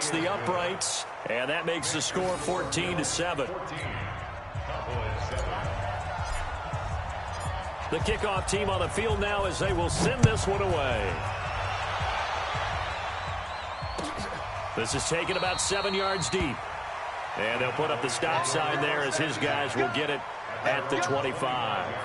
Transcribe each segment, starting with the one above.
hits the uprights, and that makes the score 14-7. The kickoff team on the field now as they will send this one away. This is taken about 7 yards deep. And they'll put up the stop sign there as his guys will get it at the 25.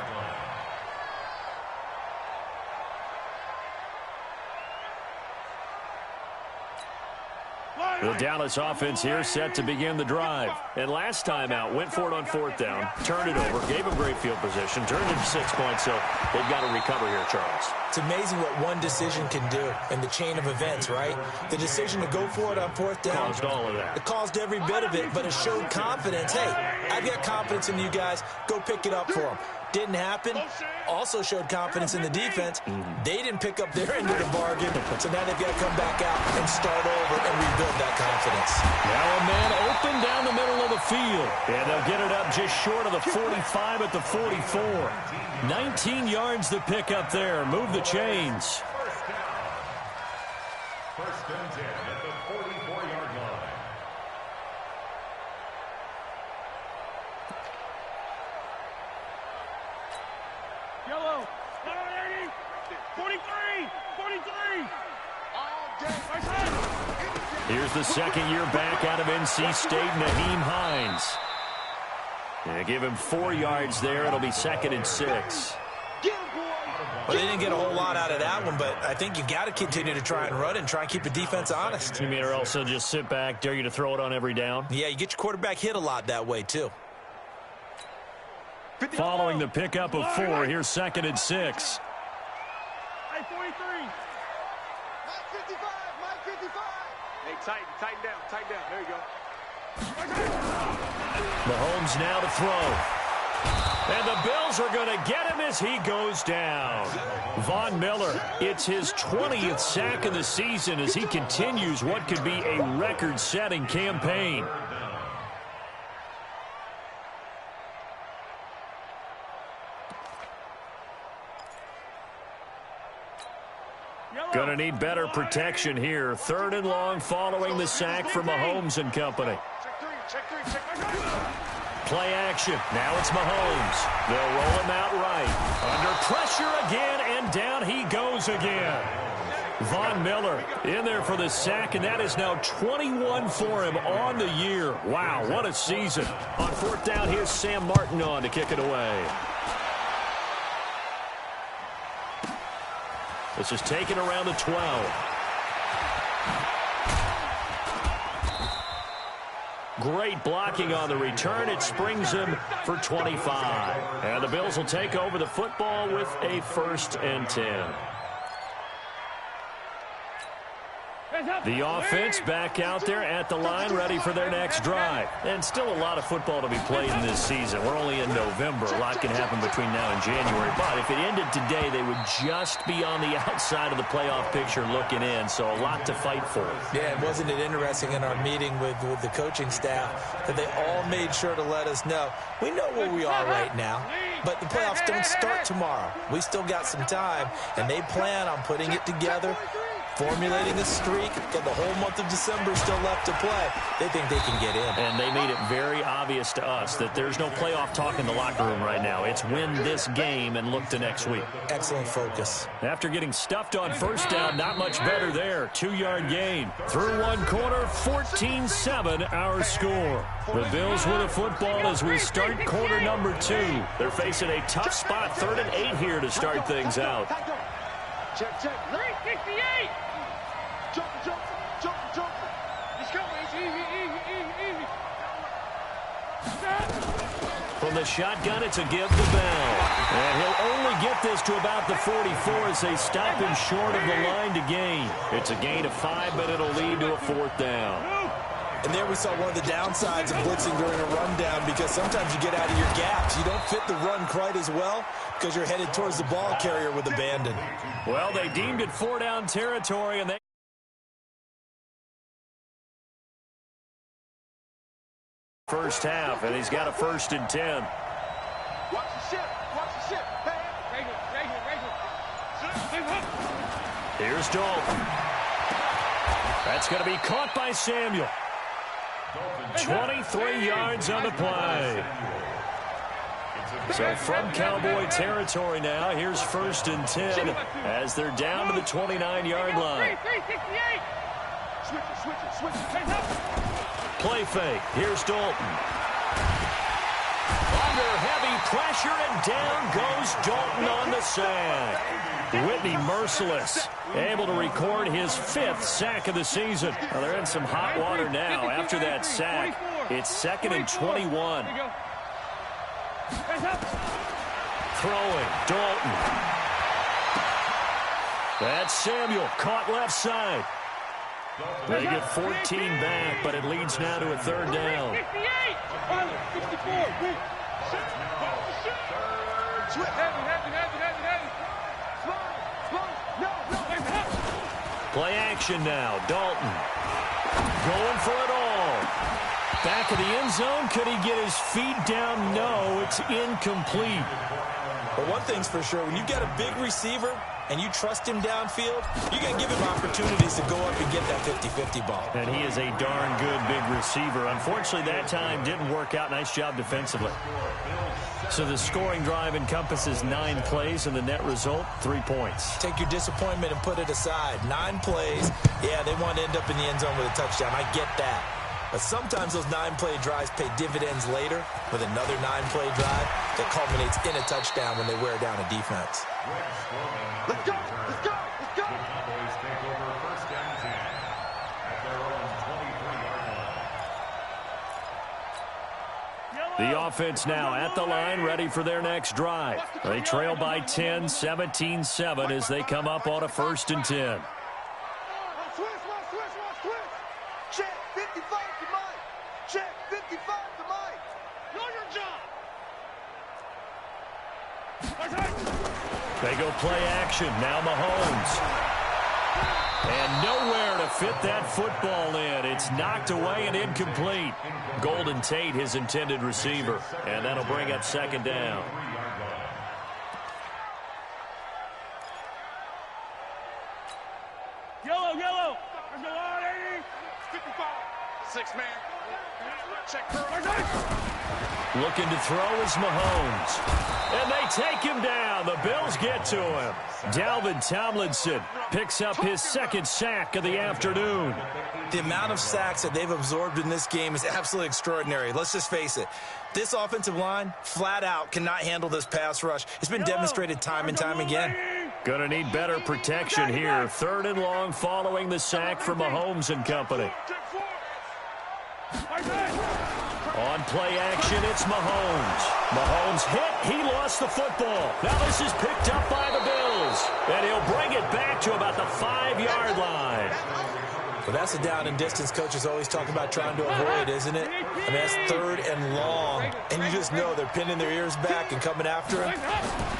The Dallas offense here set to begin the drive. And last time out, went for it on 4th down, turned it over, gave them great field position, turned it to 6 points, so they've got to recover here, Charles. It's amazing what one decision can do in the chain of events, right? The decision to go for it on 4th down. Caused all of that. It caused every bit of it, but it showed confidence. Hey, I've got confidence in you guys. Go pick it up for them. Didn't happen. Also showed confidence in the defense. They didn't pick up their end of the bargain, so now they've got to come back out and start over and rebuild that confidence. Now a man open down the middle of the field, and they'll get it up just short of the 45 at the 44. 19 yards to pick up there. Move the chains. First and 10 at the 44-yard line. Yellow. 80. 43. 43. Here's the second-year back out of NC State, Nyheim Hines. They give him 4 yards there. It'll be 2nd and 6. Well, they didn't get a whole lot out of that one, but I think you've got to continue to try and run and try and keep the defense honest. You mean or else they'll just sit back, dare you to throw it on every down? Yeah, you get your quarterback hit a lot that way, too. Following the pickup of 4, here's 2nd and 6. Hey, 43. Mike 55. Mike 55. Hey, tighten down. There you go. Mahomes now to throw. And the Bills are going to get him as he goes down. Von Miller, it's his 20th sack of the season as he continues what could be a record-setting campaign. Going to need better protection here. 3rd and long following the sack from Mahomes and company. Play action. Now it's Mahomes. They'll roll him out right. Under pressure again, and down he goes again. Von Miller in there for the sack, and that is now 21 for him on the year. Wow, what a season. On 4th down, here's Sam Martin on to kick it away. This is taken around the 12. Great blocking on the return. It springs him for 25. And the Bills will take over the football with a 1st and 10. The offense back out there at the line, ready for their next drive. And still a lot of football to be played in this season. We're only in November. A lot can happen between now and January. But if it ended today, they would just be on the outside of the playoff picture looking in. So a lot to fight for. Yeah, and wasn't it interesting in our meeting with the coaching staff that they all made sure to let us know, we know where we are right now, but the playoffs don't start tomorrow. We still got some time, and they plan on putting it together, formulating a streak, got the whole month of December still left to play. They think they can get in. And they made it very obvious to us that there's no playoff talk in the locker room right now. It's win this game and look to next week. Excellent focus. After getting stuffed on 1st down, not much better there. 2-yard gain. Through one quarter, 14-7 our score. The Bills with the football as we start quarter number 2. They're facing a tough spot, 3rd and 8 here to start things out. Check. 368. Jump. Let's go. Easy. From the shotgun, it's a give to Bell. And he'll only get this to about the 44 as they stop him short of the line to gain. It's a gain of 5, but it'll lead to a 4th down. And there we saw one of the downsides of blitzing during a rundown, because sometimes you get out of your gaps. You don't fit the run quite as well because you're headed towards the ball carrier with abandon. Well, they deemed it 4-down territory, and they first half, and he's got a 1st and 10. Watch the ship. Hey. Raise it. Here's Dalton. That's going to be caught by Samuel. 23 yards on the play. So from Cowboy territory now, here's 1st and 10 as they're down to the 29-yard line. Play fake. Here's Dalton. Under heavy pressure, and down goes Dalton on the sack. Whitney merciless, able to record his 5th sack of the season. Well, they're in some hot water now after that sack. It's 2nd and 21. Throwing, Dalton. That's Samuel, caught left side. They get 14 back, but it leads now to a 3rd down. Play action now, Dalton. Going for it all. Back of the end zone, could he get his feet down? No, it's incomplete. But one thing's for sure, when you get a big receiver and you trust him downfield, you're going to give him opportunities to go up and get that 50-50 ball. And he is a darn good big receiver. Unfortunately, that time didn't work out. Nice job defensively. So the scoring drive encompasses 9 plays, and the net result, 3 points. Take your disappointment and put it aside. 9 plays, yeah, they want to end up in the end zone with a touchdown. I get that. But sometimes those 9-play drives pay dividends later with another 9-play drive that culminates in a touchdown when they wear down a defense. Let's go! Let's go! Let's go! The Cowboys take over 1st and 10 at their own 23-yard line. The offense now at the line, ready for their next drive. They trail by 10, 17-7 as they come up on a 1st and 10. Check 55 to Mike. Check 55 to Mike. Know your job. They go play action. Now Mahomes. And nowhere to fit that football in. It's knocked away and incomplete. Golden Tate, his intended receiver. And that'll bring up 2nd down. Yellow. There's no line, 80. 55. 6-man. Check her. Looking to throw is Mahomes. And they take him down. The Bills get to him. Dalvin Tomlinson picks up his 2nd sack of the afternoon. The amount of sacks that they've absorbed in this game is absolutely extraordinary. Let's just face it. This offensive line, flat out, cannot handle this pass rush. It's been demonstrated time and time again. Gonna need better protection here. 3rd and long following the sack from Mahomes and company. On play action, it's Mahomes. Mahomes hit. He lost the football. Now this is picked up by the Bills. And he'll bring it back to about the 5-yard line. Well, that's a down and distance coaches always talk about trying to avoid, isn't it? I mean, that's 3rd and long. And you just know they're pinning their ears back and coming after him.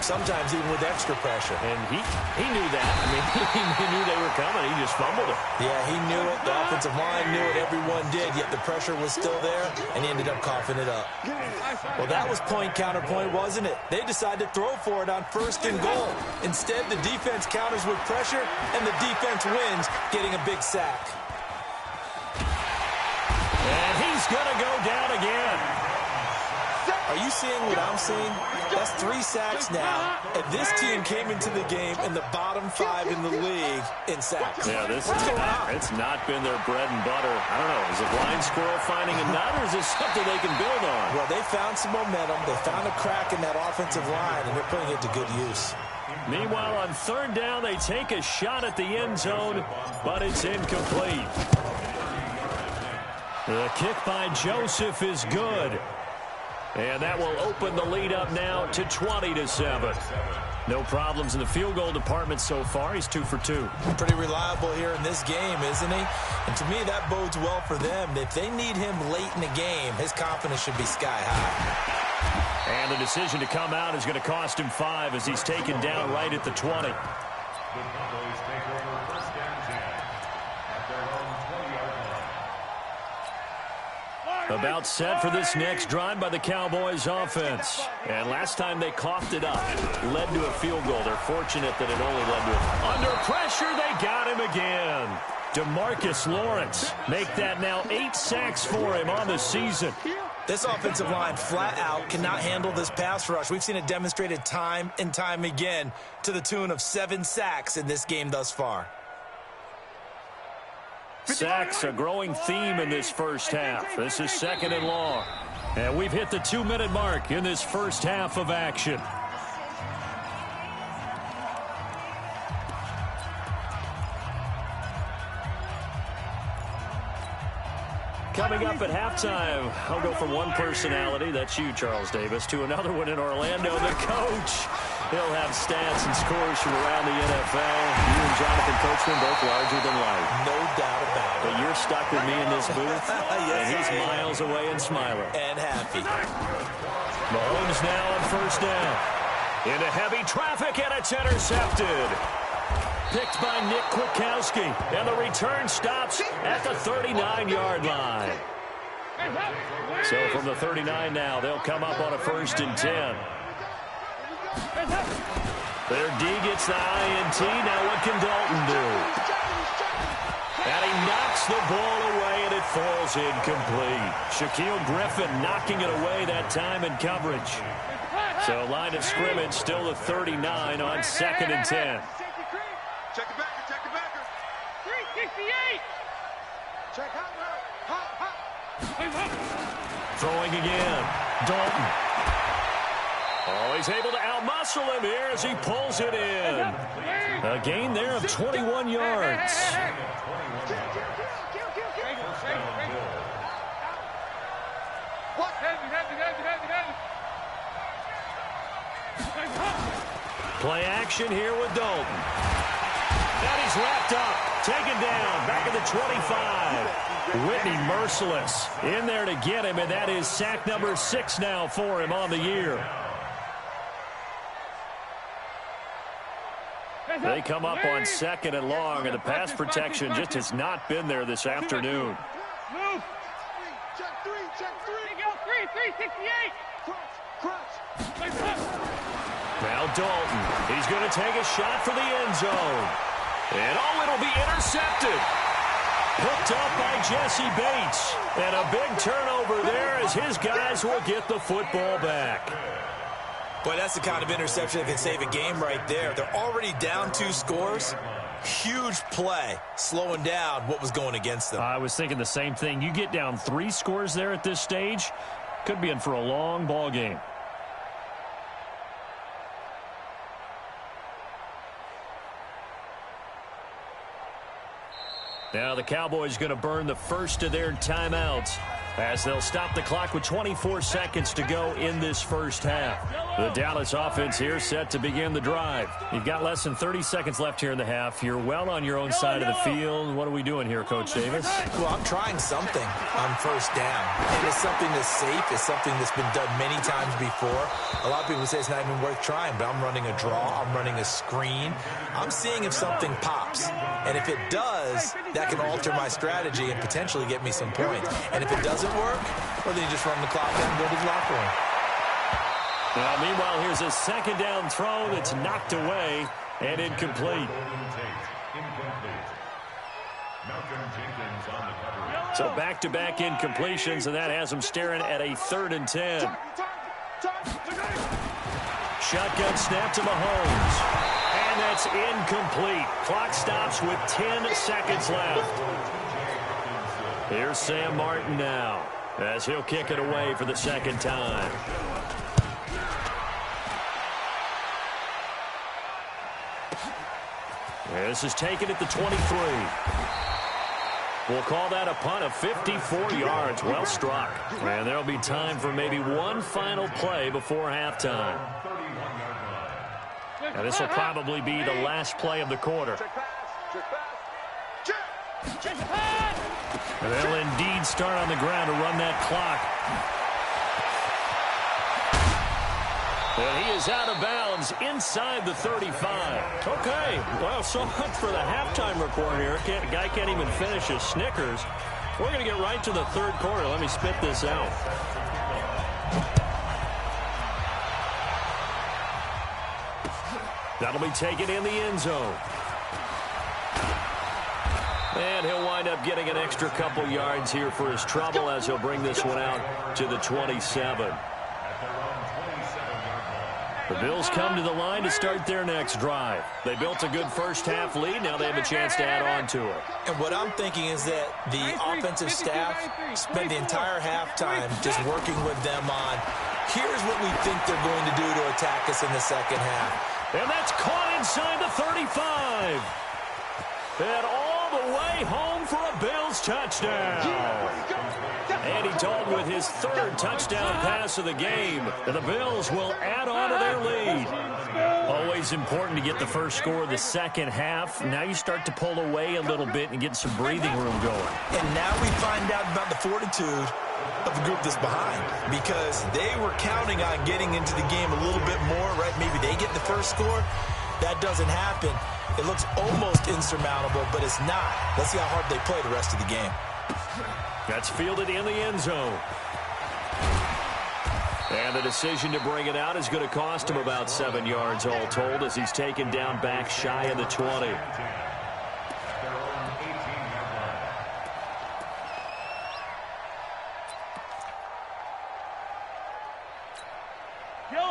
Sometimes even with extra pressure. And he knew that. I mean, he knew they were coming. He just fumbled it. Yeah, he knew it. The offensive line knew it. Everyone did. Yet the pressure was still there, and he ended up coughing it up. Well, that was point counterpoint, wasn't it? They decided to throw for it on 1st and goal. Instead, the defense counters with pressure, and the defense wins, getting a big sack. And he's going to go down again. Are you seeing what I'm seeing? That's 3 sacks now, and this team came into the game in the bottom 5 in the league in sacks. Yeah, What's going on? It's not been their bread and butter. I don't know. Is it blind squirrel finding a nut, or is this something they can build on? Well, they found some momentum. They found a crack in that offensive line, and they're putting it to good use. Meanwhile, on 3rd down, they take a shot at the end zone, but it's incomplete. The kick by Joseph is good. And that will open the lead up now to 20-7. No problems in the field goal department so far. He's 2 for 2. Pretty reliable here in this game, isn't he? And to me, that bodes well for them. If they need him late in the game, his confidence should be sky high. And the decision to come out is going to cost him 5 as he's taken down right at the 20. The Cowboys take over 1st and 10 at their own 20-yard line. About set for this next drive by the Cowboys offense. And last time they coughed it up, led to a field goal. They're fortunate that it only led to it. Under pressure, they got him again. DeMarcus Lawrence. Make that now 8 sacks for him on the season. This offensive line flat out cannot handle this pass rush. We've seen it demonstrated time and time again to the tune of 7 sacks in this game thus far. Sacks, a growing theme in this first half. This is 2nd and long. And we've hit the 2-minute mark in this first half of action. Coming up at halftime, I'll go from one personality, that's you, Charles Davis, to another one in Orlando, the coach. He'll have stats and scores from around the NFL. You and Jonathan Coachman both larger than life. No doubt about it. But you're stuck with me in this booth, yes, and he's miles away and smiling. And happy. Mahomes now on first down. Into heavy traffic, and it's intercepted. Picked by Nick Kwiatkowski, and the return stops at the 39-yard line. So from the 39 now, they'll come up on a 1st and 10. Their D gets the INT. Now what can Dalton do? And he knocks the ball away, and it falls incomplete. Shaquille Griffin knocking it away that time in coverage. So line of scrimmage still the 39 on 2nd and 10. Check the backer, check the backer. 368. Check hot route. Throwing again. Dalton. Oh, he's able to outmuscle him here as he pulls it in. A gain there of 21 yards. What? Play action here with Dalton. And he's wrapped up, taken down, back at the 25. Whitney merciless in there to get him, and that is sack number 6 now for him on the year. They come up on 2nd and long, and the pass protection just has not been there this afternoon. Move. Check 3, check 3. Go 368. Crunch. Now Dalton, he's going to take a shot for the end zone. And oh, it'll be intercepted. Picked up by Jesse Bates. And a big turnover there as his guys will get the football back. Boy, that's the kind of interception that can save a game right there. They're already down 2 scores. Huge play, slowing down what was going against them. I was thinking the same thing. You get down 3 scores there at this stage, could be in for a long ball game. Now the Cowboys going to burn the first of their timeouts as they'll stop the clock with 24 seconds to go in this first half. The Dallas offense here set to begin the drive. You've got less than 30 seconds left here in the half. You're well on your own side of the field. What are we doing here, Coach Davis? Well, I'm trying something on first down. And it's something that's safe. It's something that's been done many times before. A lot of people say it's not even worth trying, but I'm running a draw. I'm running a screen. I'm seeing if something pops. And if it does, that can alter my strategy and potentially get me some points. And if it doesn't work, well, then you just run the clock out and go to the locker room. Now, meanwhile, here's a 2nd down throw that's knocked away and incomplete. So back-to-back incompletions, and that has them staring at a 3rd and 10. Shotgun snap to Mahomes. And that's incomplete. Clock stops with 10 seconds left. Here's Sam Martin now as he'll kick it away for the 2nd time. This is taken at the 23. We'll call that a punt of 54 yards. Well struck. And there'll be time for maybe one final play before halftime. And this will probably be the last play of the quarter. And they'll indeed start on the ground to run that clock. And he is out of bounds inside the 35. Okay, well, so much for the halftime report here. The guy can't even finish his Snickers. We're going to get right to the 3rd quarter. Let me spit this out. That'll be taken in the end zone. And he'll wind up getting an extra couple yards here for his trouble as he'll bring this one out to the 27. The Bills come to the line to start their next drive. They built a good first-half lead. Now they have a chance to add on to it. And what I'm thinking is that the offensive staff spent the entire halftime just working with them on, here's what we think they're going to do to attack us in the second half. And that's caught inside the 35. And all the way home for a Bills touchdown. Andy Dalton with his third touchdown pass of the game. And the Bills will add on to their lead. Always important to get the first score of the second half. Now you start to pull away a little bit and get some breathing room going. And now we find out about the fortitude of the group that's behind, because they were counting on getting into the game a little bit more, right? Maybe they get the first score. That doesn't happen. It looks almost insurmountable, but it's not. Let's see how hard they play the rest of the game. That's fielded in the end zone. And the decision to bring it out is going to cost him about 7 yards all told, as he's taken down back shy of the 20.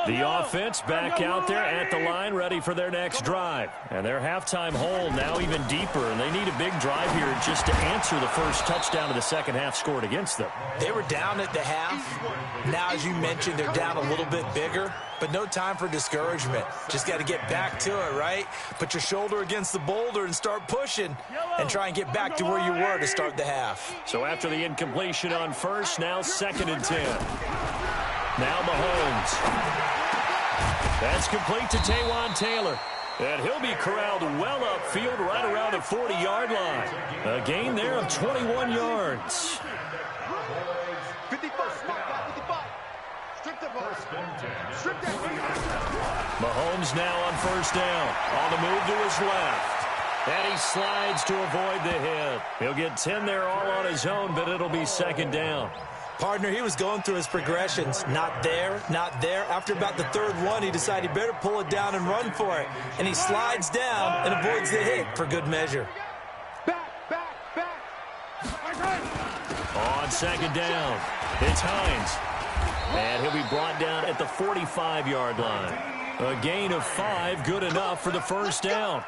The offense back out there at the line, ready for their next drive. And their halftime hole now even deeper, and they need a big drive here just to answer the first touchdown of the second half scored against them. They were down at the half. Now, as you mentioned, they're down a little bit bigger, but no time for discouragement. Just got to get back to it, right? Put your shoulder against the boulder and start pushing and try and get back to where you were to start the half. So after the incompletion on first, now 2nd and 10. Now Mahomes. That's complete to Taywan Taylor. And he'll be corralled well upfield right around the 40-yard line. A gain there of 21 yards. 55. Mahomes now on first down. On the move to his left. And he slides to avoid the hit. He'll get 10 there all on his own, but it'll be 2nd down. Partner, he was going through his progressions. Not there, not there. After about the third one, he decided he better pull it down and run for it. And he slides down and avoids the hit for good measure. Back. On 2nd down, it's Hines. And he'll be brought down at the 45-yard line. A gain of 5, good enough for the first down.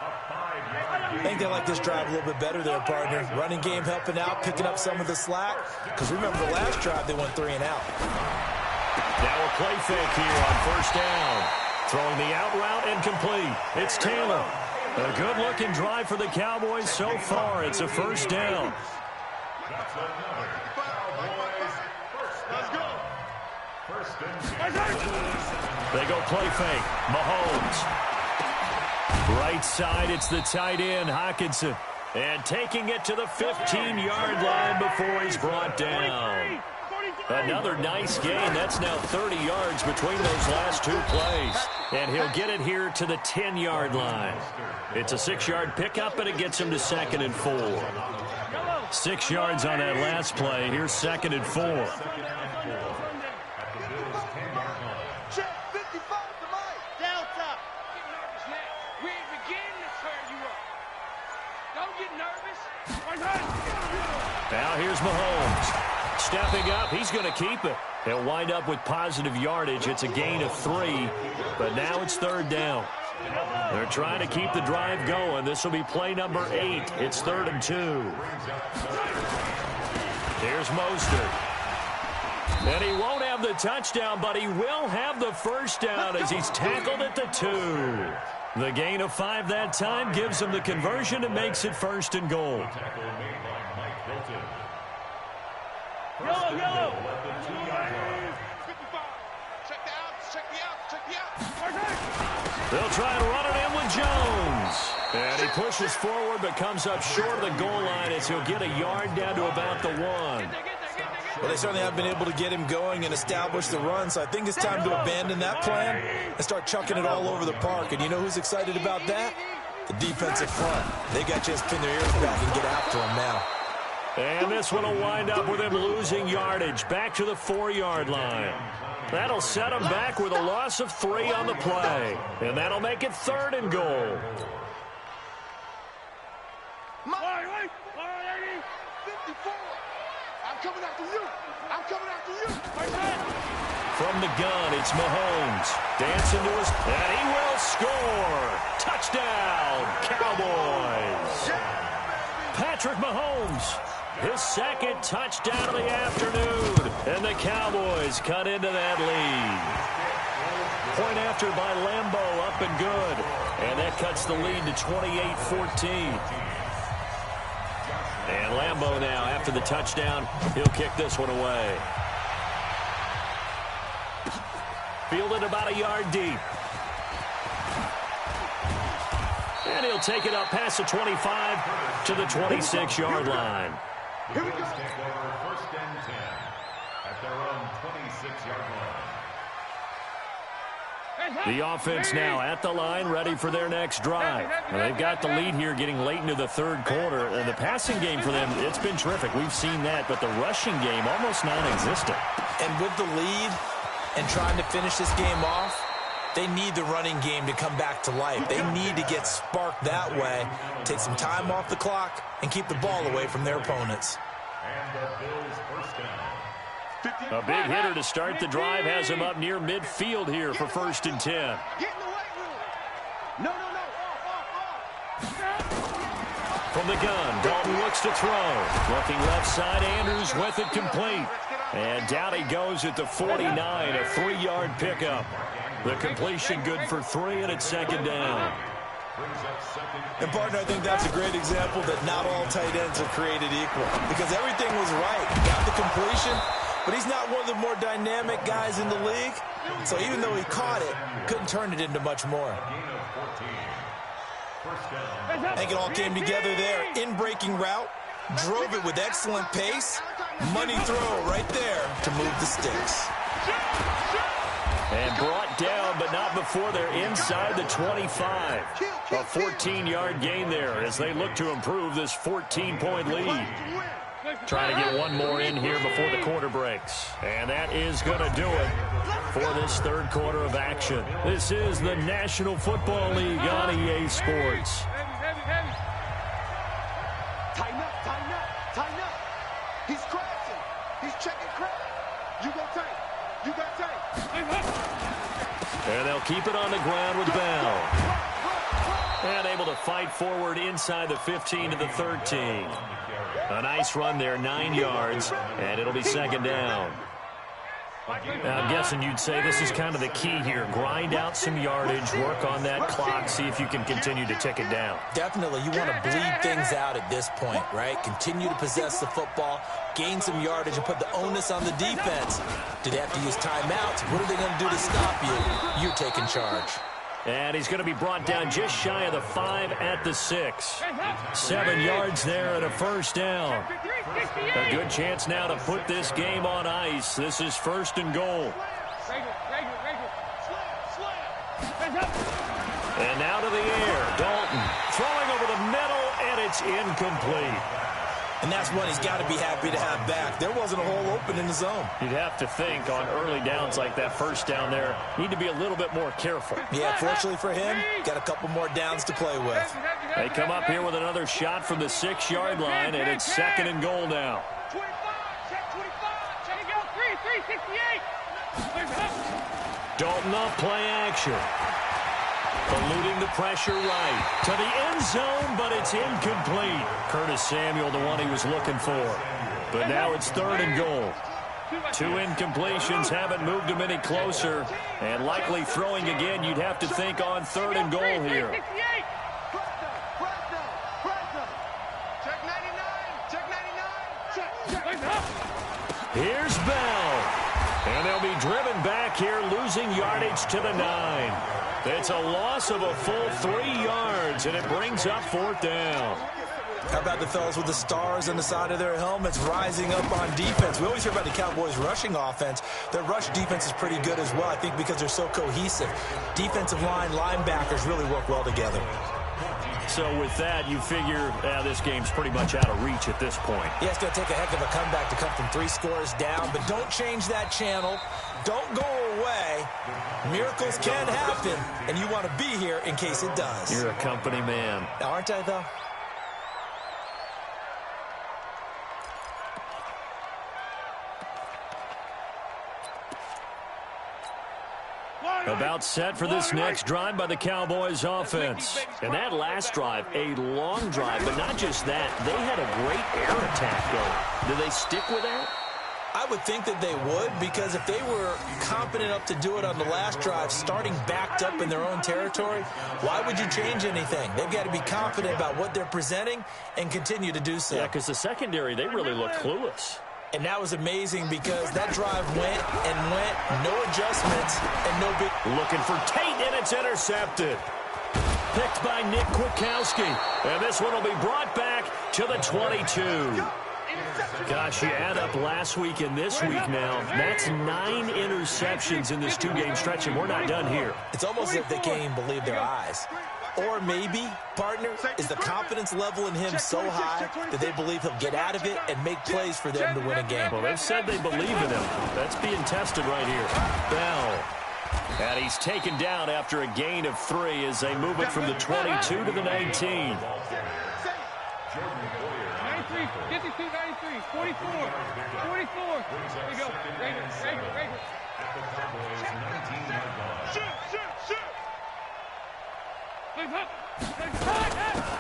I think they like this drive a little bit better there, partner. Running game helping out, picking up some of the slack. Because remember, the last drive, they went 3 and out. Now a play fake here on first down. Throwing the out route and complete. It's Taylor. A good-looking drive for the Cowboys so far. It's a first down. They go play fake. Mahomes. Right side, it's the tight end, Hockenson. And taking it to the 15-yard line before he's brought down. Another nice gain. That's now 30 yards between those last 2 plays. And he'll get it here to the 10-yard line. It's a 6-yard pickup, and it gets him to 2nd and 4. 6 yards on that last play. Here's 2nd and 4. Now here's Mahomes. Stepping up, he's going to keep it. He'll wind up with positive yardage. It's a gain of 3, but now it's 3rd down. They're trying to keep the drive going. This will be play number 8. It's 3rd and 2. Here's Mostert. And he won't have the touchdown, but he will have the first down as he's tackled at the 2. The gain of 5 that time gives him the conversion and makes it 1st and goal. Yellow. They'll try and run it in with Jones. And he pushes forward but comes up short of the goal line as he'll get a yard down to about the 1. Well, they certainly have been able to get him going and establish the run, so I think it's time to abandon that plan and start chucking it all over the park. And you know who's excited about that? The defensive front. They got to just pin their ears back and get after him now. And this one will wind up with him losing yardage back to the 4-yard line. That'll set him back with a loss of 3 on the play. And that'll make it 3rd and goal. coming after you. I'm coming after you. From the gun, it's Mahomes. Dancing to his... And he will score. Touchdown, Cowboys. Patrick Mahomes, his second touchdown of the afternoon. And the Cowboys cut into that lead. Point after by Lambeau, up and good. And that cuts the lead to 28-14. And Lambeau now, after the touchdown, he'll kick this one away. Fielded about a yard deep. And he'll take it up past the 25 to the 26-yard line. Here we go. Take over first and 10 at their own 26-yard line. The offense now at the line, ready for their next drive. Now, they've got the lead here getting late into the third quarter. And the passing game for them, it's been terrific. We've seen that, but the rushing game almost non-existent. And with the lead and trying to finish this game off, they need the running game to come back to life. They need to get sparked that way, take some time off the clock, and keep the ball away from their opponents. And the Bills first down. A big hitter to start the drive has him up near midfield here for first and 10. Get in the weight room. No. Off. From the gun, Dalton looks to throw. Looking left side, Andrews with it complete. And down he goes at the 49, a 3-yard pickup. The completion good for 3, and it's second down. And, partner, I think that's a great example that not all tight ends are created equal, because everything was right. Got the completion, but he's not one of the more dynamic guys in the league. So even though he caught it, couldn't turn it into much more. I think it all came together there. In-breaking route, drove it with excellent pace. Money throw right there to move the sticks. And brought down, but not before they're inside the 25. A 14-yard gain there as they look to improve this 14-point lead. Trying to get one more in here before the quarter breaks. And that is going to do it for this third quarter of action. This is the National Football League on EA Sports. Tighten up. He's crashing. He's checking crack. You go tight. And they'll keep it on the ground with Bell. And able to fight forward inside the 15 to the 13. A nice run there, 9 yards, and it'll be second down. Now, I'm guessing you'd say this is kind of the key here. Grind out some yardage, work on that clock, see if you can continue to tick it down. Definitely. You want to bleed things out at this point, right? Continue to possess the football, gain some yardage, and put the onus on the defense. Do they have to use timeouts? What are they going to do to stop you? You're taking charge. And he's going to be brought down just shy of the 5 at the 6. 7 yards there and a first down. A good chance now to put this game on ice. This is first and goal. And now to the air. Dalton throwing over the middle, and it's incomplete. And that's one he's got to be happy to have back. There wasn't a hole open in the zone. You'd have to think on early downs like that first down there, need to be a little bit more careful. Yeah, fortunately for him, got a couple more downs to play with. They come up here with another shot from the 6-yard line, and it's second and goal now. 25, check 25, check it out, 368. Dalton off play action. Eluding the pressure right to the end zone, but it's incomplete. Curtis Samuel, the one he was looking for. But now it's third and goal. 2 incompletions haven't moved him any closer. And likely throwing again, you'd have to think on third and goal here. Check 99, Here's Bell. And they'll be driven back here, losing yardage to the 9. It's a loss of a full 3 yards, and it brings up fourth down. How about the fellas with the stars on the side of their helmets rising up on defense? We always hear about the Cowboys' rushing offense. Their rush defense is pretty good as well, I think, because they're so cohesive. Defensive line, linebackers really work well together. So with that, you figure this game's pretty much out of reach at this point. Yeah, it's going to take a heck of a comeback to come from 3 scores down, but don't change that channel. Don't go away. Miracles can happen, and you want to be here in case it does. You're a company man. Aren't I, though? About set for this next drive by the Cowboys offense. And that last drive, a long drive, but not just that. They had a great air attack going. Do they stick with that? I would think that they would, because if they were competent enough to do it on the last drive, starting backed up in their own territory, why would you change anything? They've got to be confident about what they're presenting and continue to do so. Yeah, because the secondary, they really look clueless. And that was amazing because that drive went and went, no adjustments, and no big... Looking for Tate, and it's intercepted. Picked by Nick Kwiatkowski. And this one will be brought back to the 22. Gosh, you add up last week and this week now. That's 9 interceptions in this 2-game stretch, and we're not done here. It's almost as if they can't even believe their eyes. Or maybe, partner, is the confidence level in him so high that they believe he'll get out of it and make plays for them to win a game. Well, they've said they believe in him. That's being tested right here. Bell. And he's taken down after a gain of 3 as they move it from the 22 to the 19. 93, 52, 93, 44, 44. There you go. Rager. Shoot.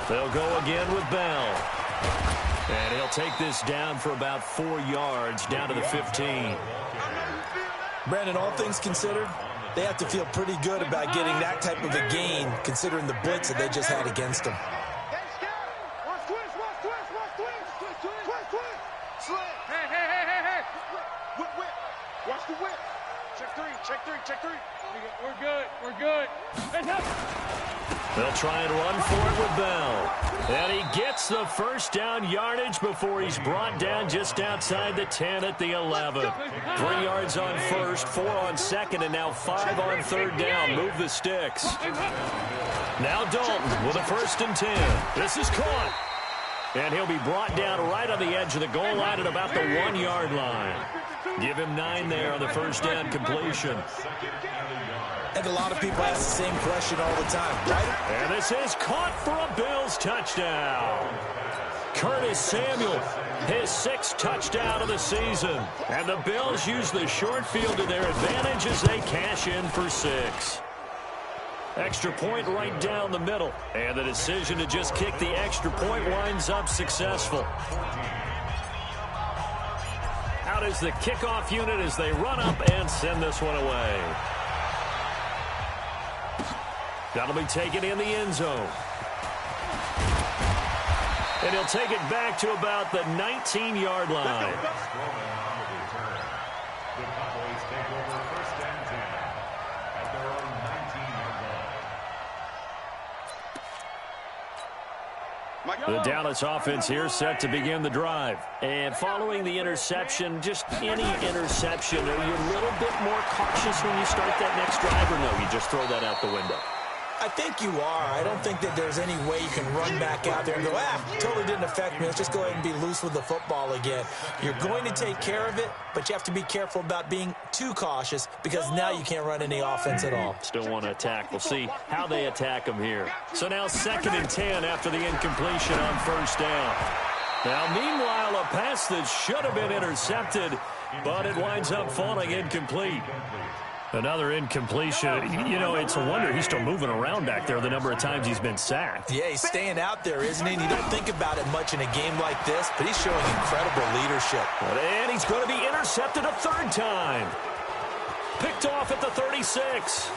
They'll go again with Bell. And he'll take this down for about 4 yards, down to the 15. Brandon, all things considered, they have to feel pretty good about getting that type of a gain, considering the blitz that they just had against them. Watch twist. Hey. Whip. Watch the whip. Check three. We're good. Heads up. They'll try and run for it with Bell. And he gets the first down yardage before he's brought down just outside the 10 at the 11. 3 yards on first, 4 on second, and now 5 on third down. Move the sticks. Now Dalton with a 1st and 10. This is caught. And he'll be brought down right on the edge of the goal line at about the 1-yard line. Give him 9 there on the first down completion. And a lot of people ask the same question all the time, right? And this is caught for a Bills touchdown. Curtis Samuel, his 6th touchdown of the season. And the Bills use the short field to their advantage as they cash in for 6. Extra point right down the middle. And the decision to just kick the extra point winds up successful. Out is the kickoff unit as they run up and send this one away. That'll be taken in the end zone. And he'll take it back to about the 19-yard line. The Cowboys take over 1st and 10 at their own 19-yard line. The Dallas offense here set to begin the drive. And following the interception, just any interception, are you a little bit more cautious when you start that next drive, or no, you just throw that out the window? I think you are. I don't think that there's any way you can run back out there and go, totally didn't affect me. Let's just go ahead and be loose with the football again. You're going to take care of it, but you have to be careful about being too cautious because now you can't run any offense at all. Still want to attack. We'll see how they attack them here. So now 2nd and 10 after the incompletion on 1st down. Now, meanwhile, a pass that should have been intercepted, but it winds up falling incomplete. Another incompletion. You know, it's a wonder he's still moving around back there the number of times he's been sacked. Yeah, he's staying out there, isn't he? And you don't think about it much in a game like this, but he's showing incredible leadership. And he's going to be intercepted a 3rd time. Picked off at the 36.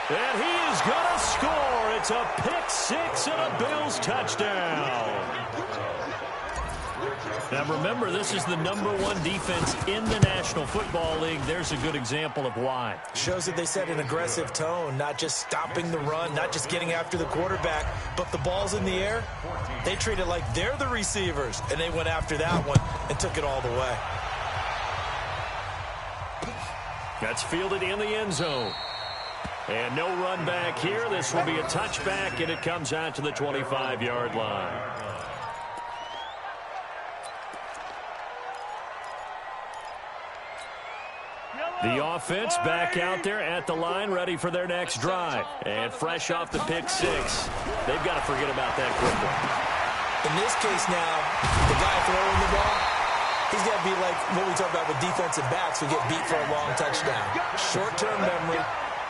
And he is going to score. It's a pick 6 and a Bills touchdown. Now, remember, this is the #1 defense in the National Football League. There's a good example of why. Shows that they set an aggressive tone, not just stopping the run, not just getting after the quarterback, but the ball's in the air. They treat it like they're the receivers, and they went after that one and took it all the way. That's fielded in the end zone. And no run back here. This will be a touchback, and it comes out to the 25-yard line. The offense back out there at the line, ready for their next drive. And fresh off the pick 6. They've got to forget about that quickly. In this case now, the guy throwing the ball, He's got to be like what we talk about with defensive backs who get beat for a long touchdown. Short-term memory,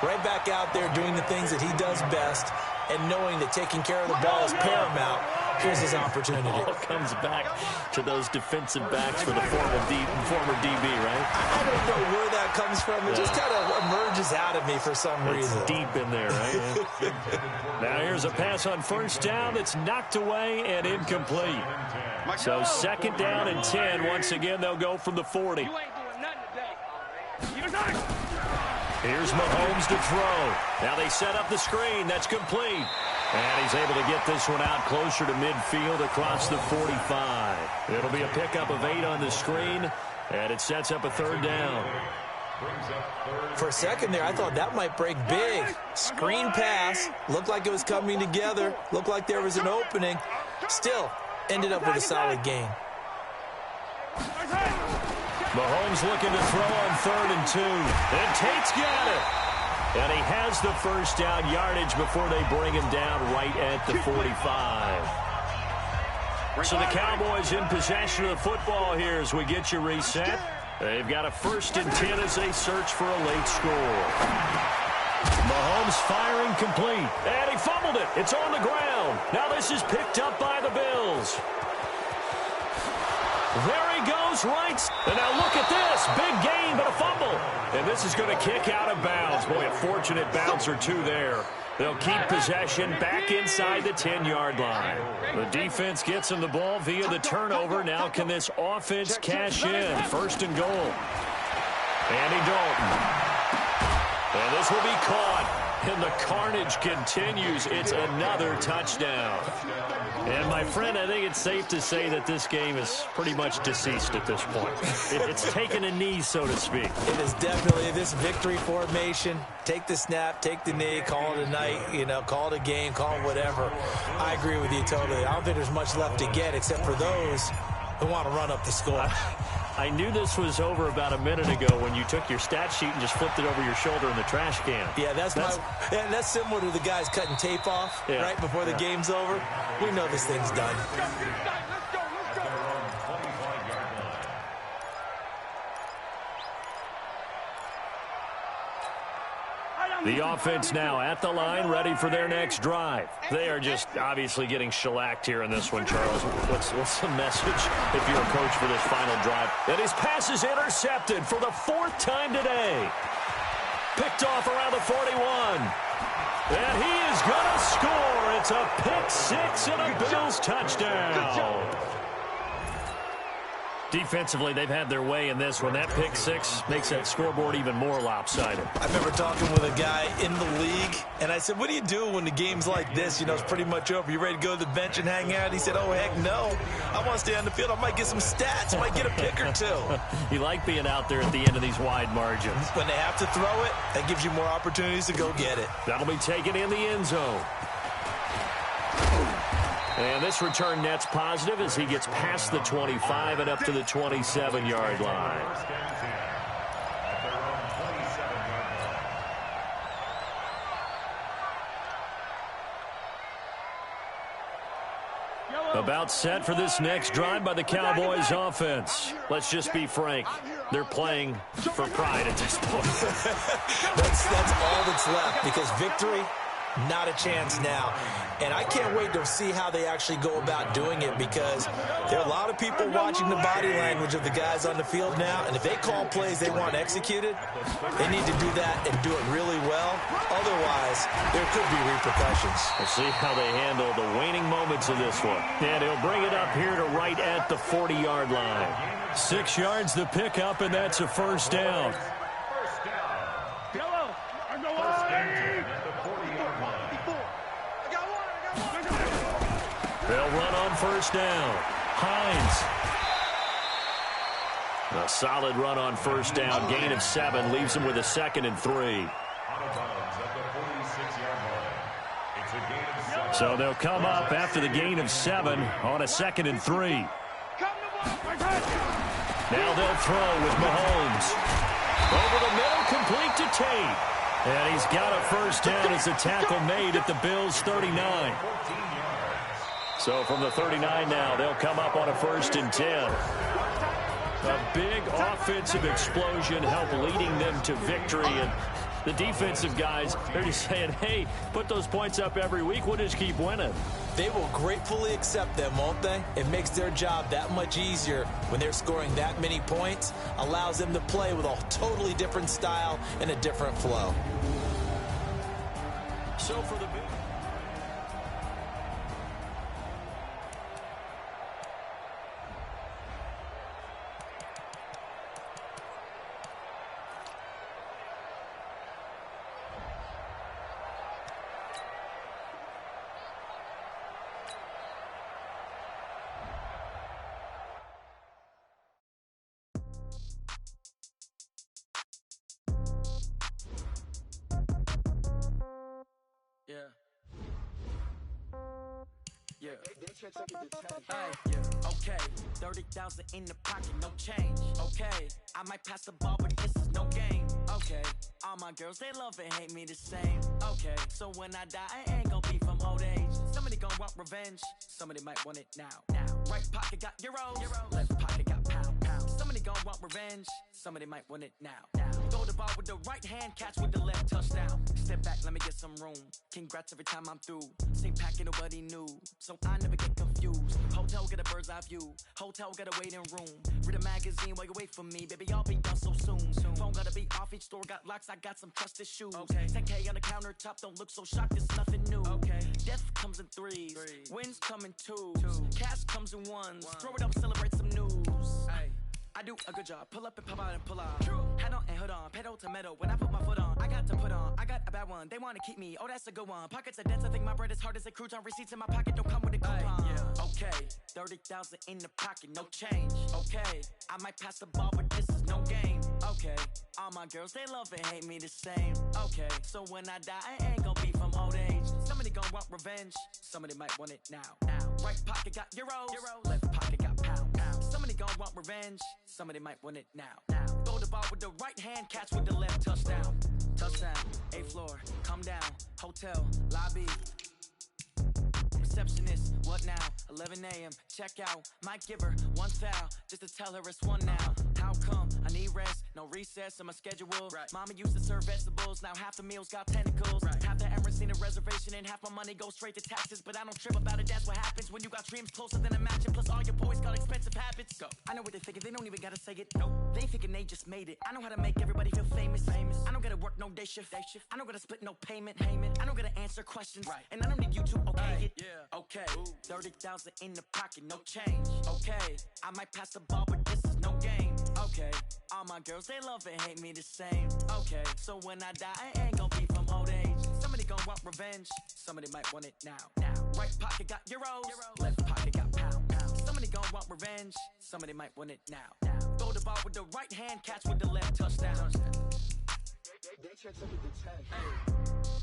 right back out there doing the things that he does best, and knowing that taking care of the ball is paramount. Here's his opportunity. It all comes back to those defensive backs for the former DB, right? I don't know where that comes from. It just kind of emerges out of me for some reason. It's deep in there, right? Now here's a pass on first down that's knocked away and incomplete. So second down and 10. Once again, they'll go from the 40. You ain't doing nothing today. Here's Mahomes to throw. Now they set up the screen. That's complete. And he's able to get this one out closer to midfield across the 45. It'll be a pickup of 8 on the screen, and it sets up a third down. For a second there, I thought that might break big. Screen pass. Looked like it was coming together. Looked like there was an opening. Still, ended up with a solid gain. Mahomes looking to throw on 3rd and 2. And Tate's got it. And he has the first down yardage before they bring him down right at the 45. So the Cowboys in possession of the football here as we get you reset. They've got a 1st and 10 as they search for a late score. Mahomes firing complete. And he fumbled it. It's on the ground. Now this is picked up by the Bills. There he goes, right. And now look at this. Big gain, but a fumble. And this is going to kick out of bounds. Boy, a fortunate bounce or two there. They'll keep possession back inside the 10-yard line. The defense gets him the ball via the turnover. Now can this offense cash in? 1st and goal. Andy Dalton. And this will be caught. And the carnage continues. It's another touchdown. And, my friend, I think it's safe to say that this game is pretty much deceased at this point. It's taken a knee, so to speak. It is definitely this victory formation. Take the snap, take the knee, call it a night, call it a game, call it whatever. I agree with you totally. I don't think there's much left to get except for those who want to run up the score. I knew this was over about a minute ago when you took your stat sheet and just flipped it over your shoulder in the trash can. Yeah, that's similar to the guys cutting tape off right before the game's over. We know this thing's done. The offense now at the line, ready for their next drive. They are just obviously getting shellacked here in this one, Charles. What's the message if you're a coach for this final drive? And his pass is intercepted for the 4th time today. Picked off around the 41. And he is going to score. It's a pick 6 and a Bills touchdown. Defensively, they've had their way in this one. That pick 6 makes that scoreboard even more lopsided. I remember talking with a guy in the league, and I said, what do you do when the game's like this? It's pretty much over. You ready to go to the bench and hang out? He said, oh, heck no. I want to stay on the field. I might get some stats. I might get a pick or 2. You like being out there at the end of these wide margins. When they have to throw it, that gives you more opportunities to go get it. That'll be taken in the end zone. And this return net's positive as he gets past the 25 and up to the 27-yard line. About set for this next drive by the Cowboys offense. Let's just be frank. They're playing for pride at this point. That's all that's left because victory, not a chance now. And I can't wait to see how they actually go about doing it because there are a lot of people watching the body language of the guys on the field now. And if they call plays they want executed, they need to do that and do it really well. Otherwise, there could be repercussions. We'll see how they handle the waning moments of this one. And he'll bring it up here to right at the 40-yard line. 6 yards the pickup, and that's a 1st down. They'll run on 1st down. Hines. A solid run on 1st down. Gain of 7 leaves him with a 2nd and 3. So they'll come up after the gain of 7 on a 2nd and 3. Now they'll throw with Mahomes. Over the middle, complete to Tate. And he's got a 1st down as the tackle made at the Bills' 39. So from the 39 now, they'll come up on a 1st and 10. A big offensive explosion helped leading them to victory. And the defensive guys, they're just saying, hey, put those points up every week. We'll just keep winning. They will gratefully accept them, won't they? It makes their job that much easier when they're scoring that many points. Allows them to play with a totally different style and a different flow. So for the Okay, 30,000 in the pocket, no change. Okay, I might pass the ball, but this is no game. Okay, all my girls, they love and hate me the same. Okay, so when I die, I ain't gonna be from old age. Somebody gonna want revenge, somebody might want it now. Right pocket got euros, left pocket got pound. Somebody gonna want revenge, somebody might want it now. Throw the ball with the right hand, catch with the left, touchdown. Step back, let me get some room. Congrats every time I'm through. Same packet, nobody knew, so I never get confused. Hotel get a bird's eye view. Hotel got a waiting room. Read a magazine while you wait for me, baby. I'll be done so soon. Phone gotta be off. Each store got locks. I got some trusted shoes. 10K on the countertop. Don't look so shocked. It's nothing new. Death comes in threes. Wins come in twos. Cash comes in ones. Throw it up, celebrate some news. I do a good job. Pull up and pop out and pull out. Hat on and hood on. Pedal to metal. When I put my foot on, I got to put on. I got a bad one. They want to keep me. Oh, that's a good one. Pockets are dense. I think my bread is hard as a crouton. Receipts in my pocket don't come with a coupon. Okay, 30,000 in the pocket, no change. Okay, I might pass the ball, but this is no game. Okay, all my girls, they love and hate me the same. Okay, so when I die, I ain't gonna be from old age. Somebody gonna want revenge. Somebody might want it now. Right pocket got euros. Left pocket got pound. Somebody gonna want revenge. Somebody might want it now. Throw the ball with the right hand, catch with the left, touchdown. Touchdown, 8th floor, come down, hotel, lobby. Receptionist, what now? 11 a.m., check out. Might give her one foul, just to tell her it's one now. How come? I need rest, no recess in my schedule. Mama used to serve vegetables, now half the meals got tentacles. Half the Emirates need a reservation and half my money goes straight to taxes. But I don't trip about it, that's what happens when you got dreams closer than a match. And plus all your boys got expensive habits. Go. I know what they're thinking, they don't even gotta say it. Nope. They thinking they just made it. I know how to make everybody feel famous. I don't gotta work no day shift. I don't gotta split no payment. I don't gotta answer questions. And I don't need you to okay it. Okay, 30,000 in the pocket, no change. Okay, I might pass the ball, but this is no game. Okay, all my girls, they love and hate me the same. Okay, so when I die, I ain't gonna be from old age. Somebody gonna want revenge, somebody might want it now. Right pocket got euros, left pocket got pound. Somebody gonna want revenge, somebody might want it now. Throw the ball with the right hand, catch with the left, touchdown. They check the tag.